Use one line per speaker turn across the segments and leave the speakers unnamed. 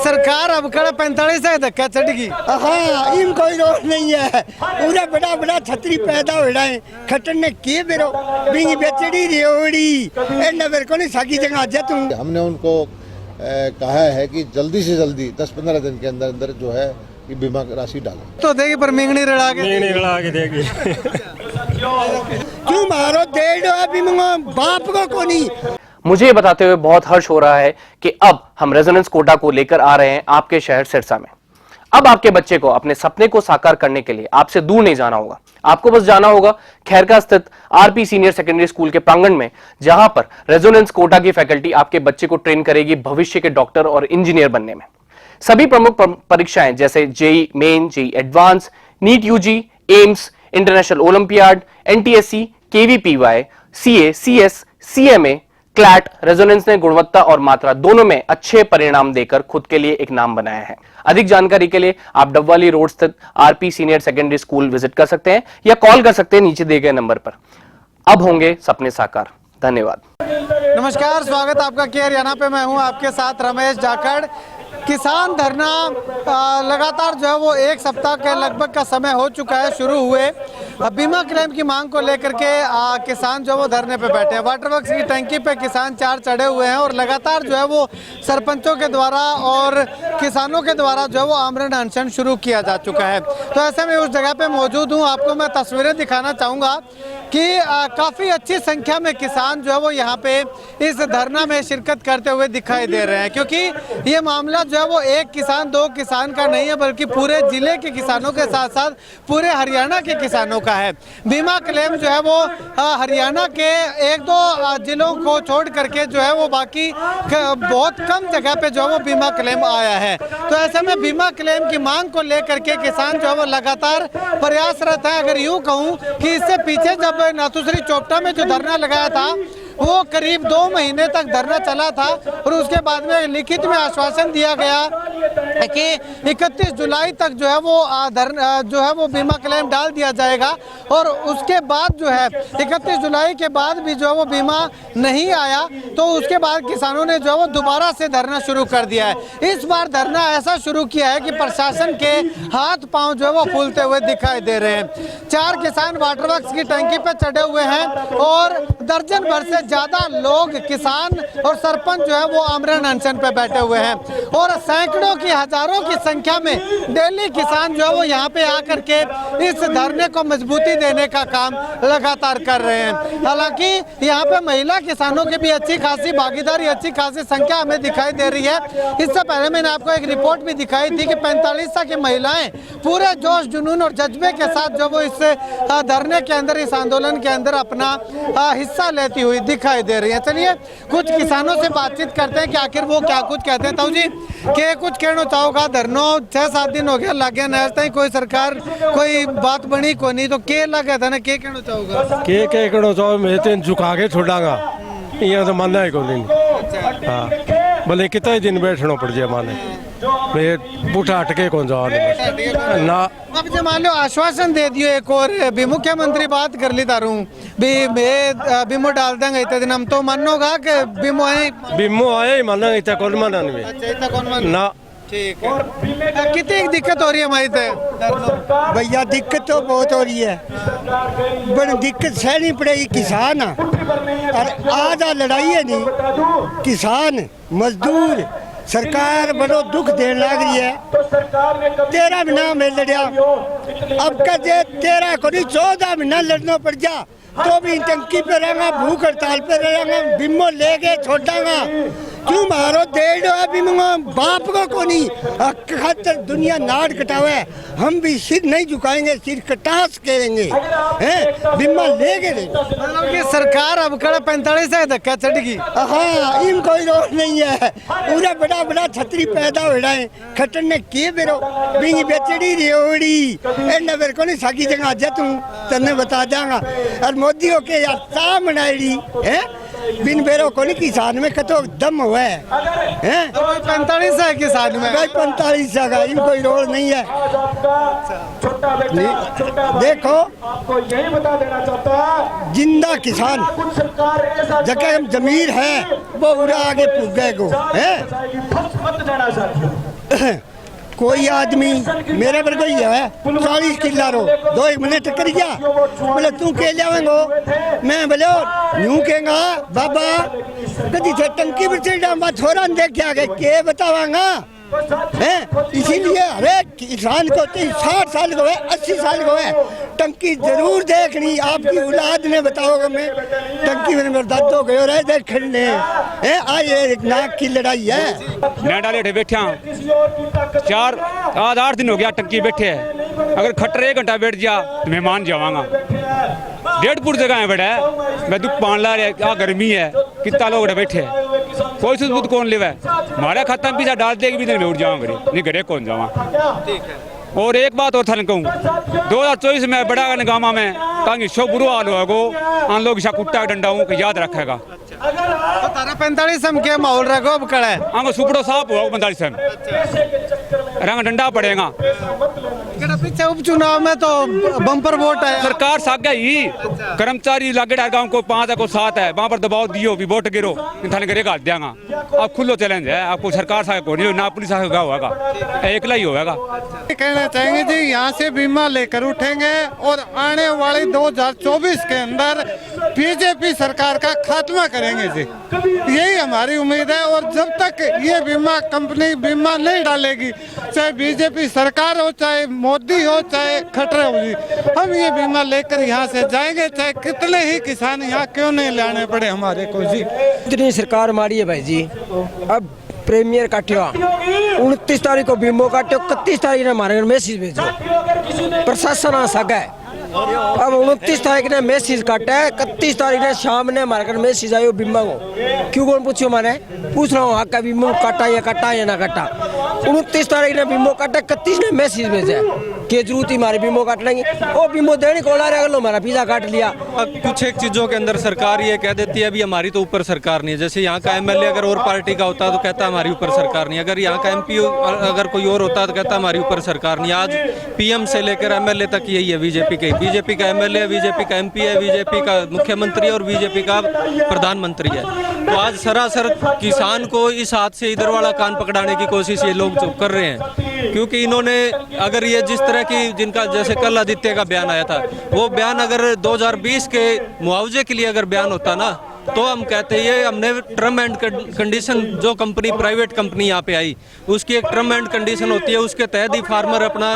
सरकार अब कड़ा 45 से धक्का चढ़गी।
हाँ, इन कोई रोक नहीं है। पूरा बड़ा बड़ा छतरी पैदा हो रहा है खट्टन ने किए बेरो बिंगी बेचड़ी रेवड़ी ए नगर को नहीं साकी जगह जा तू।
हमने उनको कहा है कि जल्दी से जल्दी 10-15 दिन के अंदर अंदर जो है कि बीमा राशि डालें।
तो देगी पर मिंगनी रड़ा के
देगी।
क्यों मारो दे दो अभी बाप को नहीं।
मुझे ये बताते हुए बहुत हर्ष हो रहा है कि अब हम रेजोनेंस कोटा को लेकर आ रहे हैं आपके शहर सिरसा में। अब आपके बच्चे को अपने सपने को साकार करने के लिए आपसे दूर नहीं जाना होगा। आपको बस जाना होगा खैरका स्थित आरपी सीनियर सेकेंडरी स्कूल के प्रांगण में, जहां पर रेजोनेंस कोटा की फैकल्टी आपके बच्चे को ट्रेन करेगी भविष्य के डॉक्टर और इंजीनियर बनने में। सभी प्रमुख परीक्षाएं जैसे JEE Main, JEE advance, NEET UG, AIIMS, international olympiad, NTSC, KVPY, CA, CS, CMA, CLAT, Resonance ने गुणवत्ता और मात्रा दोनों में अच्छे परिणाम देकर खुद के लिए एक नाम बनाया है। अधिक जानकारी के लिए आप डबवाली रोड स्थित RP senior secondary school visit कर सकते हैं या कॉल कर सकते हैं नीचे दिए गए नंबर पर। अब होंगे सपने साकार। धन्यवाद।
नमस्कार, स्वागत आपका के हरियाणा पे। मैं हूं आपके साथ रमेश जाखड़। किसान धरना लगातार जो है वो एक सप्ताह के लगभग का समय हो चुका है शुरू हुए। बीमा क्लेम की मांग को लेकर के किसान जो वो धरने पे बैठे हैं। वाटर वर्क्स की टंकी पे किसान 4 चढ़े हुए हैं और लगातार जो है वो सरपंचों के द्वारा और किसानों के द्वारा जो है वो आमरण अनशन शुरू किया जा चुका है। तो ऐसे में उस जगह पे मौजूद हूँ। आपको मैं तस्वीरें दिखाना चाहूँगा कि काफ़ी अच्छी संख्या में किसान जो है वो यहाँ पे इस धरना में शिरकत करते हुए दिखाई दे रहे हैं, क्योंकि ये मामला जो है वो एक किसान दो किसान का नहीं है, बल्कि पूरे जिले के किसानों के साथ साथ पूरे हरियाणा के किसानों का है। बीमा क्लेम जो है वो हरियाणा के 1-2 जिलों को छोड़ करके जो है वो बाकी बहुत कम जगह पे जो है वो बीमा क्लेम आया है। तो ऐसे में बीमा क्लेम की मांग को लेकर के किसान जो है वो लगातार प्रयासरत है। अगर यूँ कहूँ कि इससे पीछे जब नाथुश्री चोपटा में जो धरना लगाया था वो करीब 2 महीने तक धरना चला था और उसके बाद में लिखित में आश्वासन दिया गया कि 31 जुलाई तक जो है वो बीमा क्लेम डाल दिया जाएगा। और उसके बाद जो है 31 जुलाई के बाद भी जो है वो बीमा नहीं आया, तो उसके बाद किसानों ने जो है वो दोबारा से धरना शुरू कर दिया है। इस बार धरना ऐसा शुरू किया है कि प्रशासन के हाथ पांव जो है वो फूलते हुए दिखाई दे रहे हैं। 4 किसान वाटर वर्क्स की टंकी पर चढ़े हुए हैं और दर्जन भर से ज्यादा लोग किसान और सरपंच जो है वो आमरण अनशन पे बैठे हुए हैं और सैकड़ों की हजारों की संख्या में डेली किसान जो है वो यहाँ पे आकर के इस धरने को मजबूती देने का काम लगातार कर रहे हैं। हालांकि यहाँ पे महिला किसानों की भी अच्छी खासी भागीदारी, अच्छी खासी संख्या हमें दिखाई दे रही है। इससे पहले मैंने आपको एक रिपोर्ट भी दिखाई थी कि 45 की महिलाएं पूरे जोश जुनून और जज्बे के साथ जो वो इस धरने के अंदर, इस आंदोलन के अंदर अपना हिस्सा लेती हुई दिखाई दे रही है। चलिए कुछ किसानों से बातचीत करते हैं कि आखिर वो क्या कुछ कहते हैं। ताऊ जी के कुछ कहना चाहोगा? धरनो 6-7 दिन हो गया लागे न, कोई सरकार कोई बात बनी को नहीं, तो के लगे था ना, के कहना चाहोगा?
के कहना चाहो मैं तो झुका के छोड़ागा, यहाँ तो मानना है कोई नहीं। हाँ, भले कितने दिन बैठना पड़ जाए माने, मैं बूठा हटके कौन जाओ ना।
अब जो मान लो आश्वासन दे दियो एक और भी, मुख्यमंत्री बात कर ली तारू बीमो डाल देंगे इतने दिन, हम तो मानोगा कि बीमो आए माना इतना कौन माना ना। ठीक है, कितनी दिक्कत हो रही है हमारी?
भैया दिक्कत तो बहुत हो रही है, बड़ी दिक्कत सहनी पड़ेगी। किसान और आधा लड़ाई है नहीं, किसान मजदूर सरकार बड़ो दुख देने लग रही है। 13 महीना में लड़िया, अब का जे 13 को नहीं 14 महीना लड़ना पड़ जा तो भी टंकी पे रहेगा, भूख हड़ताल पे रहेगा, बिम्मो ले गए छोड़ागा। क्यों मारो दे दो अभी बाप को नहीं खतर दुनिया नाड़ कटावे, हम भी सिर नहीं झुकाएंगे, सिर कटास करेंगे हैं, बिम्मा ले गए।
मतलब कि सरकार अब कड़ा 45 से धक्का चढ़गी।
हाँ, इन कोई रोक नहीं है। पूरा बड़ा बड़ा छतरी पैदा हो रहा है खट्टन ने किए बेरो बिंगी बेचड़ी रेवड़ी ए नगर को नहीं साकी जगह जा तू तने बता जाऊंगा। और मोदी हो के यार सा बनाई है बिन बेरो को नहीं, किसान में कतो दम हुआ है।
45 है किसान में,
45 का इन कोई रोल नहीं है। देखो
आपको यही बता देना चाहता है,
जिंदा किसान जगह जमीर है वो उड़ा आगे पुग गए को है।
मत जाना सर।
कोई आदमी मेरे पर कोई है 40 किला रो 2 मिनट कर गया बोले तू के लियावेंगो मैं बोले यूं कहेगा बाबा कदी से टंकी पर चढ़ डांबा थोड़ा देख के आगे के बतावांगा है। इसीलिए हर एक किसान को 60 साल को है 80 साल को है टंकी जरूर देखनी। आपकी औलाद ने बताओगे मैं टंकी में मेरे दादो गयो रहे देख खड़ने है। आज एक नाक की लड़ाई है।
नेडा लेटे बैठे हाँ 8 दिन हो गया टंकी बैठे है। अगर खट्टर 1 घंटा बैठ जा तो मैं मान जावांगा। 1.5 फुट जगह है बैठा है मैं दुख पान ला रहा गर्मी है कितना लोग बैठे है कोई सबूत कौन लेवा हमारा खाता पिज्जा डाल देगी भी नहीं मैं उठ जाऊँ घरे नहीं घरे कौन जावा। और एक बात और थाने कहूँ 2024 में बड़ा गामा में ताकि शो बुरा हाल होगा आन लोग कुत्ता डंडा हूँ याद रखेगा।
45 हम के माहौल रखो अब कड़ा है
आंगो सुपड़ो साफ हुआ 45 में रंग डंडा पड़ेगा।
पीछे उपचुनाव में तो बम्पर वोट है
सरकार सागा ही कर्मचारी लागे डार गांव को 5 है को 7 है वहां पर दबाव दियो भी वोट गिरो थाने घरे काट देंगा। अब खुलो चैलेंज है आपको सरकार सागे को नहीं ना पुलिस सागे का होगा एकला ही होगा।
कहना चाहेंगे जी यहाँ से बीमा लेकर उठेंगे और आने वाले 2024 के अंदर बीजेपी सरकार का खात्मा करेंगे जी यही हमारी उम्मीद है। और जब तक ये बीमा कंपनी बीमा नहीं डालेगी चाहे बीजेपी सरकार हो चाहे मोदी हो चाहे खटरे हो जी हम ये बीमा लेकर यहाँ से जाएंगे चाहे कितने ही किसान यहाँ क्यों नहीं लाने पड़े हमारे को जी।
इतनी सरकार मारी है भाई जी। अब प्रीमियर काटियो 29 तारीख को बीमो काटियो 31 तारीख ने हमारे मैसेज भेजो प्रशासन आ सका है। अब 29 तारीख ने मैसेज काटा है 31 तारीख ने शाम ने हमारे घर मैसेज आयो बीमा को क्यों कौन पूछो मैंने पूछ रहा हूँ आपका बीमो काटा या ना काटा। 29 तारीख ने बीमो काटा 31 ने मैसेज भेजा कि जरूरत ही हमारे बीमो काट लेंगे वो बीमो देने को ला रहे हमारा पिज्जा काट लिया।
कुछ एक चीज़ों के अंदर सरकार ये कह देती है अभी हमारी तो ऊपर सरकार नहीं है। जैसे यहाँ का एमएलए अगर और पार्टी का होता तो कहता हमारी ऊपर सरकार नहीं। अगर यहाँ का एमपी अगर कोई और होता तो कहता हमारी ऊपर सरकार नहीं। आज पीएम से लेकर एमएलए तक यही है बीजेपी का एमएलए बीजेपी का एमपी है बीजेपी का मुख्यमंत्री और बीजेपी का प्रधानमंत्री है। तो आज सरासर किसान को इस हाथ से इधर वाला कान पकड़ाने की कोशिश ये लोग जो कर रहे हैं क्योंकि इन्होंने अगर ये जिस तरह की जिनका जैसे कल आदित्य का बयान आया था वो बयान अगर 2020 के मुआवजे के लिए अगर बयान होता ना तो हम कहते हैं ये हमने टर्म एंड कंडीशन जो कंपनी प्राइवेट कंपनी यहाँ पे आई उसकी एक टर्म एंड कंडीशन होती है उसके तहत ही फार्मर अपना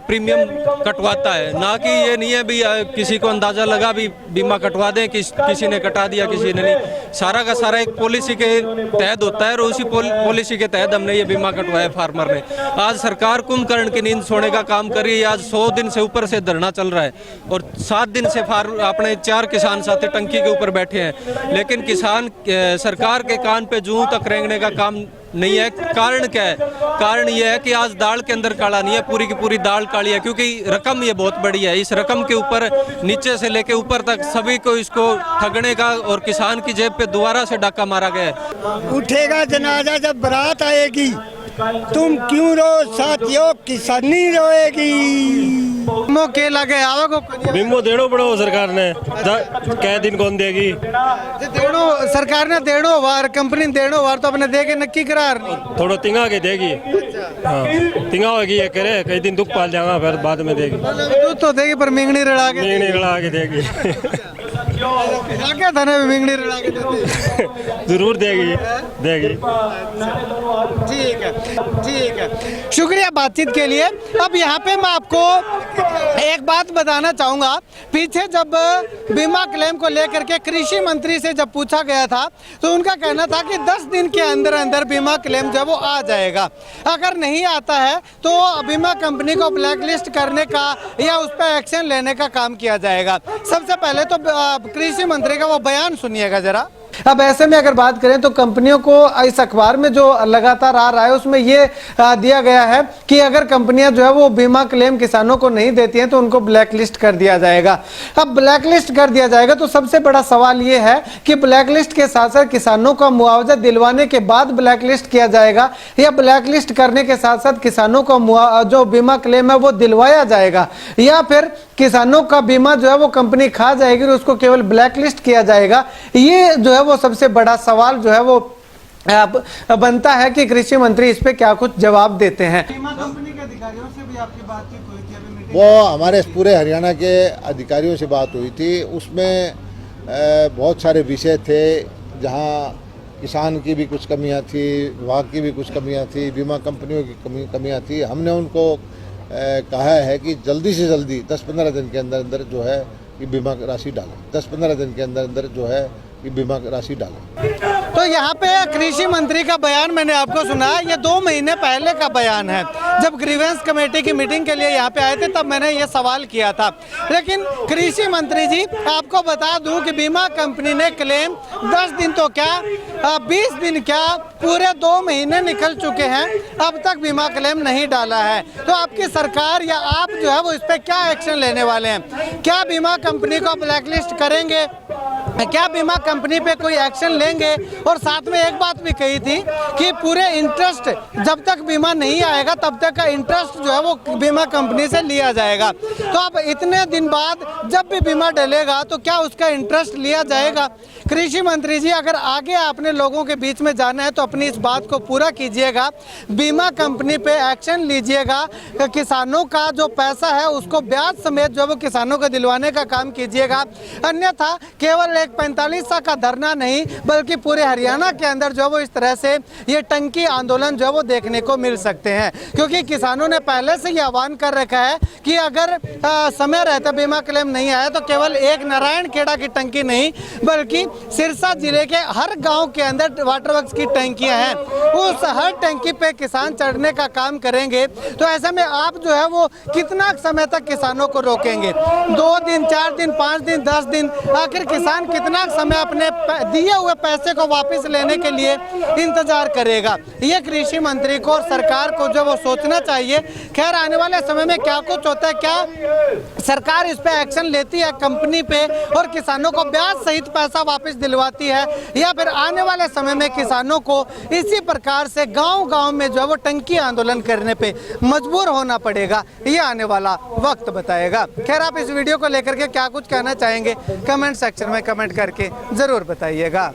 प्रीमियम कटवाता है। ना कि ये नहीं है भी किसी को अंदाज़ा लगा भी बीमा कटवा दें किसी ने कटा दिया किसी ने नहीं। सारा का सारा एक पॉलिसी के तहत होता है और उसी पॉलिसी के तहत हमने ये बीमा कटवाया फार्मर ने। आज सरकार कुंभकर्ण की नींद सोने का काम कर रही है। आज 100 दिन से ऊपर से धरना चल रहा है और 7 दिन से अपने 4 किसान साथी टंकी के ऊपर बैठे हैं लेकिन किसान सरकार के कान पे जूं तक रेंगने का काम नहीं है। कारण क्या है? कारण यह है कि आज दाल के अंदर काला नहीं है पूरी की पूरी दाल काली है क्योंकि रकम ये बहुत बड़ी है। इस रकम के ऊपर नीचे से लेके ऊपर तक सभी को इसको ठगने का और किसान की जेब पे दोबारा से डाका मारा गया है।
उठेगा जनाजा जब बारात आएगी तुम क्यों रो साथियों किसानी रोएगी।
बीमो के लगे आवो
बीमो देड़ो पड़ो सरकार ने कै दिन कौन देगी
देड़ो सरकार ने देड़ो वार कंपनी देड़ो वार तो अपने दे के नक्की करार नहीं
थोड़ा तिंगा के देगी। हाँ तिंगा होगी ये करे कई दिन दुख पाल जाएगा फिर बाद में देगी
दूध तो देगी पर मिंगनी रड़ा
के देगी
क्या थाने में मिंगनी रड़ा के देती
जरूर देगी
ठीक है शुक्रिया बातचीत के लिए। अब यहाँ पे मैं आपको एक बात बताना चाहूँगा पीछे जब बीमा क्लेम को लेकर के कृषि मंत्री से जब पूछा गया था तो उनका कहना था कि 10 दिन के अंदर अंदर बीमा क्लेम जब वो आ जाएगा। अगर नहीं आता है तो बीमा कंपनी को ब्लैकलिस्ट करने का या उस पर एक्शन लेने का काम किया जाएगा। सबसे पहले तो कृषि मंत्री का वो बयान सुनिएगा जरा। अब ऐसे में अगर बात करें तो कंपनियों को इस अखबार में जो लगातार आ रहा है उसमें ये दिया गया है कि अगर कंपनियां जो है वो बीमा क्लेम किसानों को नहीं देती हैं तो उनको ब्लैकलिस्ट कर दिया जाएगा। अब ब्लैकलिस्ट कर दिया जाएगा तो सबसे बड़ा सवाल ये है कि ब्लैकलिस्ट के साथ साथ किसानों का मुआवजा दिलवाने के बाद ब्लैकलिस्ट किया जाएगा या ब्लैकलिस्ट करने के साथ साथ किसानों का जो बीमा क्लेम है वो दिलवाया जाएगा या फिर किसानों का बीमा जो है वो कंपनी खा जाएगी और उसको केवल ब्लैकलिस्ट किया जाएगा। ये जो है वो सबसे बड़ा सवाल जो है वो अब बनता है कि कृषि मंत्री इस पे क्या कुछ जवाब देते हैं। बीमा कंपनी के अधिकारियों से भी आपकी बातचीत हुई थी अभी मीटिंग?
वो हमारे पूरे हरियाणा के अधिकारियों से बात हुई थी, उसमें बहुत सारे विषय थे जहां किसान की भी कुछ कमियां थी, विभाग की भी कुछ कमियां थी, बीमा कंपनियों की कमियां थी। हमने उनको कहा है कि जल्दी से जल्दी 10-15 दिन के अंदर अंदर जो है कि बीमा राशि डालें, 10-15 दिन के अंदर अंदर जो है कि बीमा राशि डालें।
तो यहाँ पे कृषि मंत्री का बयान मैंने आपको सुनाया, ये 2 महीने पहले का बयान है। जब ग्रीवेंस कमेटी की मीटिंग के लिए यहाँ पे आए थे तब मैंने ये सवाल किया था। लेकिन कृषि मंत्री जी, आपको बता दूं कि बीमा कंपनी ने क्लेम 10 दिन तो क्या 20 दिन क्या पूरे 2 महीने निकल चुके हैं, अब तक बीमा क्लेम नहीं डाला है। तो आपकी सरकार या आप जो है वो इस पर क्या एक्शन लेने वाले हैं? क्या बीमा कंपनी को ब्लैकलिस्ट करेंगे? क्या बीमा कंपनी पे कोई एक्शन लेंगे? और साथ में एक बात भी कही थी कि पूरे इंटरेस्ट जब तक बीमा नहीं आएगा तब तक का इंटरेस्ट जो है वो बीमा कंपनी से लिया जाएगा। तो अब इतने दिन बाद जब भी बीमा डलेगा तो क्या उसका इंटरेस्ट लिया जाएगा? कृषि मंत्री जी, अगर आगे आपने लोगों के बीच में जाना है तो अपनी इस बात को पूरा कीजिएगा, बीमा कंपनी पे एक्शन लीजिएगा, किसानों का जो पैसा है उसको ब्याज समेत जो वो किसानों को दिलवाने का काम कीजिएगा। अन्यथा केवल एक 45 का धरना नहीं बल्कि पूरे हरियाणा के अंदर जो वो इस तरह से ये टंकी आंदोलन जो वो देखने को मिल सकते हैं। क्योंकि किसानों ने पहले से ये आह्वान कर रखा है कि अगर समय रहता बीमा क्लेम नहीं आया तो केवल एक नारायण खेड़ा की टंकी नहीं बल्कि सिरसा जिले के हर गांव के अंदर वाटर वर्क्स की टंकियां हैं, उस हर टंकी पे किसान चढ़ने का काम करेंगे। तो ऐसे में आप जो है वो कितना समय तक किसानों को रोकेंगे? 2 दिन, 4 दिन, 5 दिन, 10 दिन, आखिर किसान कितना समय अपने दिए हुए पैसे को वापस लेने के लिए इंतजार करेगा? ये कृषि मंत्री को और सरकार को जो वो सोचना चाहिए। खैर, आने वाले समय में क्या कुछ होता है, क्या सरकार इस पे एक्शन लेती है कंपनी पे और किसानों को ब्याज सहित पैसा वापस दिलवाती है, या फिर आने वाले समय में किसानों को इसी प्रकार से गांव-गांव में जो है वो टंकी आंदोलन करने पे मजबूर होना पड़ेगा? ये आने वाला वक्त बताएगा। खैर, आप इस वीडियो को लेकर के क्या कुछ कहना चाहेंगे कमेंट सेक्शन में कमेंट करके जरूर बताइएगा।